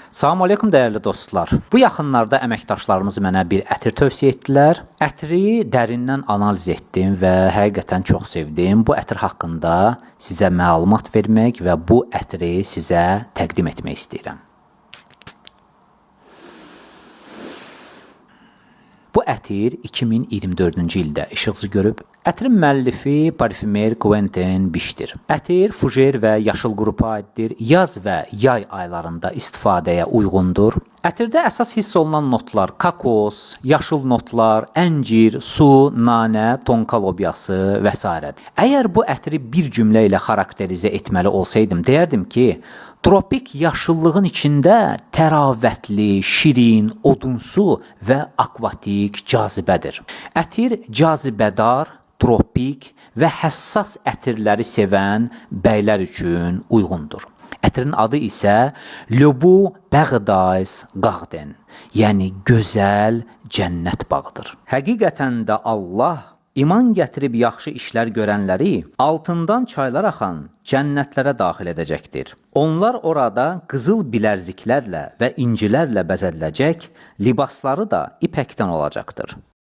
Salam aleykum dəyərli dostlar. Bu yaxınlarda əməkdaşlarımız mənə bir ətir tövsiyə etdilər. Ətri dərindən analiz etdim və həqiqətən çox sevdim. Bu ətir haqqında sizə məlumat vermək və bu ətri sizə təqdim etmək istəyirəm. Bu ətir 2024-cü ildə işıq görüb. Ətirin müəllifi parfümer Quentin Bişdir. Ətir fujer və yaşıl qrupa aiddir. Yaz və yay aylarında istifadəyə uyğundur. Ətirdə əsas hiss olunan notlar kokos, yaşıl notlar, əncir, su, nanə, tonka lobyası və s. Əgər bu ətiri bir cümlə ilə xarakterizə etməli olsaydım, deyərdim ki, tropik yaşıllığın içində təravətli, şirin, odunsu və akvatik cazibədir. Ətir cazibədar, tropik və həssas ətirləri sevən bəylər üçün uyğundur. Ətirin adı isə Lübu Bəğdays Garden, yəni gözəl cənnət bağıdır. Həqiqətən də Allah İman gətirib yaxşı işlər görənləri altından çaylar axan cənnətlərə daxil edəcəkdir. Onlar orada qızıl bilərziklərlə və incilərlə bəzədiləcək, libasları da ipəkdən olacaqdır.